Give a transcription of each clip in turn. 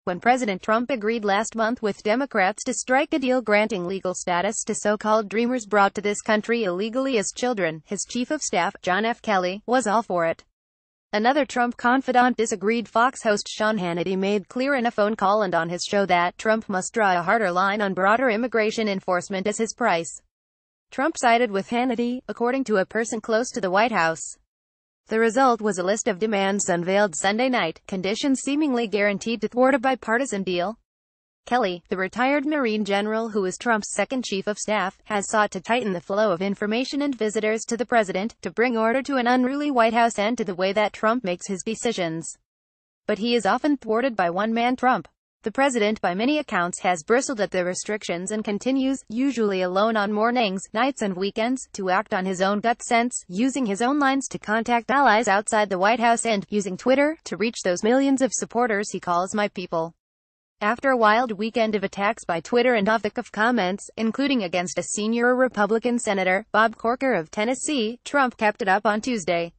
when President Trump agreed last month with Democrats to strike a deal granting legal status to so-called dreamers brought to this country illegally as children. His chief of staff, John F. Kelly, was all for it. Another Trump confidant disagreed. Fox host Sean Hannity made clear in a phone call and on his show that Trump must draw a harder line on broader immigration enforcement as his price. Trump sided with Hannity, according to a person close to the White House. The result was a list of demands unveiled Sunday night, conditions seemingly guaranteed to thwart a bipartisan deal. Kelly, the retired Marine general who is Trump's second chief of staff, has sought to tighten the flow of information and visitors to the president, to bring order to an unruly White House and to the way that Trump makes his decisions. But he is often thwarted by one-man Trump. The president, by many accounts, has bristled at the restrictions and continues, usually alone on mornings, nights and weekends, to act on his own gut sense, using his own lines to contact allies outside the White House and using Twitter to reach those millions of supporters he calls my people. After a wild weekend of attacks by Twitter and off-the-cuff comments, including against a senior Republican Senator, Bob Corker of Tennessee, Trump kept it up on Tuesday.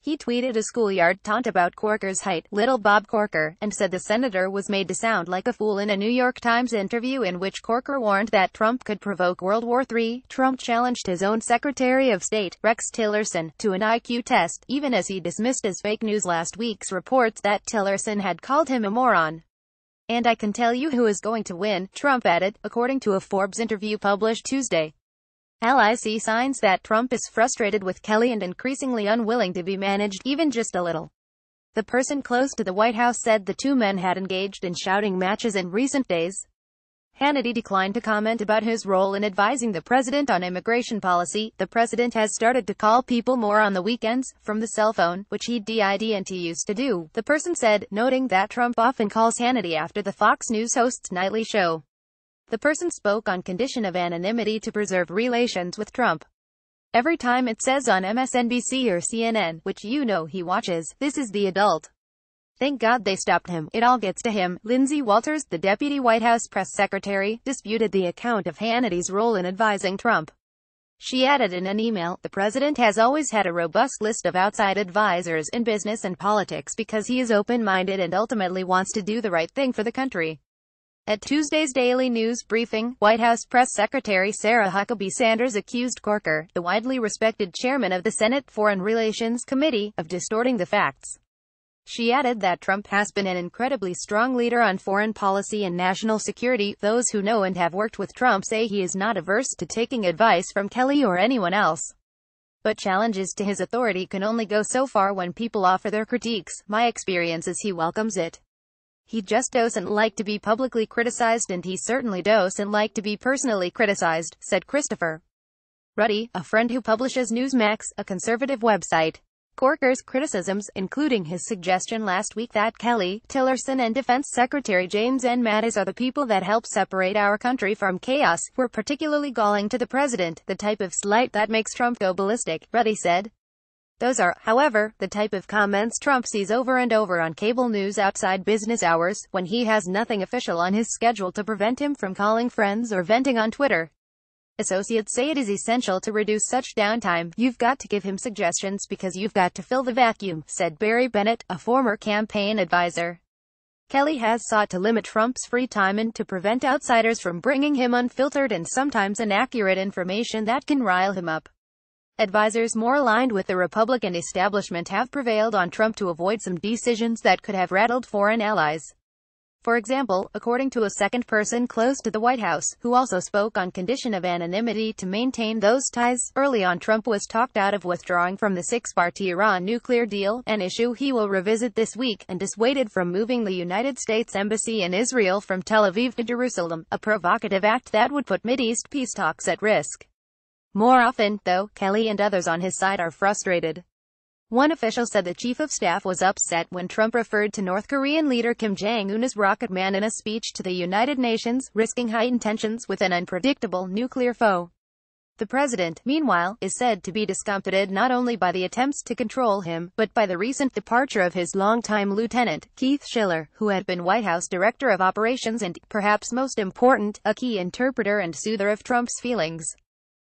He tweeted a schoolyard taunt about Corker's height, little Bob Corker, and said the senator was made to sound like a fool in a New York Times interview in which Corker warned that Trump could provoke World War III. Trump challenged his own Secretary of State, Rex Tillerson, to an IQ test, even as he dismissed as fake news last week's reports that Tillerson had called him a moron. "And I can tell you who is going to win," Trump added, according to a Forbes interview published Tuesday. Allies see signs that Trump is frustrated with Kelly and increasingly unwilling to be managed, even just a little. The person close to the White House said the two men had engaged in shouting matches in recent days. Hannity declined to comment about his role in advising the president on immigration policy. The president has started to call people more on the weekends, from the cell phone, which he didn't used to do, the person said, noting that Trump often calls Hannity after the Fox News host's nightly show. The person spoke on condition of anonymity to preserve relations with Trump. "Every time it says on MSNBC or CNN, which you know he watches, 'This is the adult.' Thank God they stopped him. It all gets to him." Lindsay Walters, the deputy White House press secretary, disputed the account of Hannity's role in advising Trump. She added in an email, "The president has always had a robust list of outside advisors in business and politics because he is open-minded and ultimately wants to do the right thing for the country." At Tuesday's daily news briefing, White House Press Secretary Sarah Huckabee Sanders accused Corker, the widely respected chairman of the Senate Foreign Relations Committee, of distorting the facts. She added that Trump has been an incredibly strong leader on foreign policy and national security. Those who know and have worked with Trump say he is not averse to taking advice from Kelly or anyone else. But challenges to his authority can only go so far when people offer their critiques. "My experience is he welcomes it. He just doesn't like to be publicly criticized, and he certainly doesn't like to be personally criticized," said Christopher Ruddy, a friend who publishes Newsmax, a conservative website. Corker's criticisms, including his suggestion last week that Kelly, Tillerson and Defense Secretary James N. Mattis are the people that help separate our country from chaos, were particularly galling to the president, the type of slight that makes Trump go ballistic, Ruddy said. Those are, however, the type of comments Trump sees over and over on cable news outside business hours, when he has nothing official on his schedule to prevent him from calling friends or venting on Twitter. Associates say it is essential to reduce such downtime. "You've got to give him suggestions because you've got to fill the vacuum," said Barry Bennett, a former campaign advisor. Kelly has sought to limit Trump's free time and to prevent outsiders from bringing him unfiltered and sometimes inaccurate information that can rile him up. Advisors more aligned with the Republican establishment have prevailed on Trump to avoid some decisions that could have rattled foreign allies. For example, according to a second person close to the White House, who also spoke on condition of anonymity to maintain those ties, early on Trump was talked out of withdrawing from the six-party Iran nuclear deal, an issue he will revisit this week, and dissuaded from moving the United States Embassy in Israel from Tel Aviv to Jerusalem, a provocative act that would put Mideast peace talks at risk. More often, though, Kelly and others on his side are frustrated. One official said the chief of staff was upset when Trump referred to North Korean leader Kim Jong-un as Rocket Man in a speech to the United Nations, risking heightened tensions with an unpredictable nuclear foe. The president, meanwhile, is said to be discomfited not only by the attempts to control him, but by the recent departure of his longtime lieutenant, Keith Schiller, who had been White House Director of Operations and, perhaps most important, a key interpreter and soother of Trump's feelings.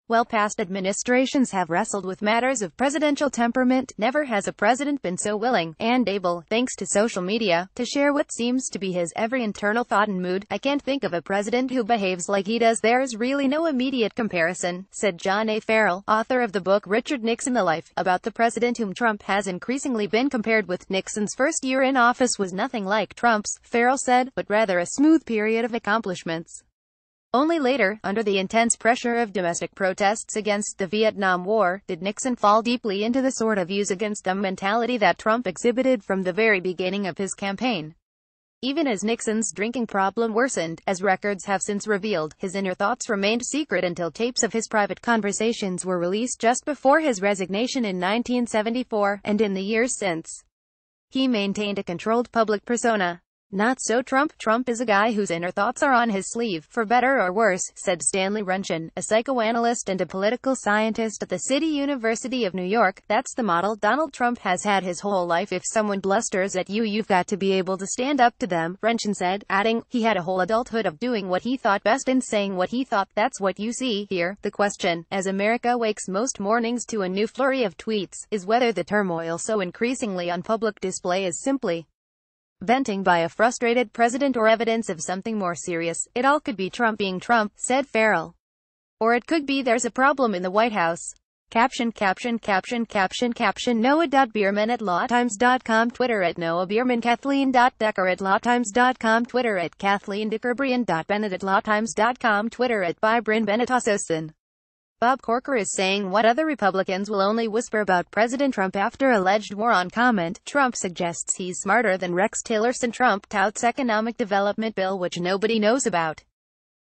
While past administrations have wrestled with matters of presidential temperament, never has a president been so willing, and able, thanks to social media, to share what seems to be his every internal thought and mood. "I can't think of a president who behaves like he does. There's really no immediate comparison," said John A. Farrell, author of the book Richard Nixon: The Life, about the president whom Trump has increasingly been compared with. Nixon's first year in office was nothing like Trump's, Farrell said, but rather a smooth period of accomplishments. Only later, under the intense pressure of domestic protests against the Vietnam War, did Nixon fall deeply into the sort of use against them mentality that Trump exhibited from the very beginning of his campaign. Even as Nixon's drinking problem worsened, as records have since revealed, his inner thoughts remained secret until tapes of his private conversations were released just before his resignation in 1974, and in the years since. He maintained a controlled public persona. Not so Trump. Trump is a guy whose inner thoughts are on his sleeve, for better or worse, said Stanley Runchin, a psychoanalyst and a political scientist at the City University of New York. That's the model Donald Trump has had his whole life. If someone blusters at you, you've got to be able to stand up to them, Runchin said, adding, he had a whole adulthood of doing what he thought best and saying what he thought. That's what you see here. The question, as America wakes most mornings to a new flurry of tweets, is whether the turmoil so increasingly on public display is simply venting by a frustrated president or evidence of something more serious. "It all could be Trump being Trump," said Farrell. "Or it could be there's a problem in the White House." Caption Noah.Bierman at lawtimes.com, Twitter at Noah Bierman, Kathleen.Decker at lawtimes.com, Twitter at Kathleen Decker, Brian.Bennett at lawtimes.com, Twitter at Byron Bennett. Bob Corker is saying what other Republicans will only whisper about President Trump after alleged war on comment. Trump suggests he's smarter than Rex Tillerson. Trump touts economic development bill which nobody knows about.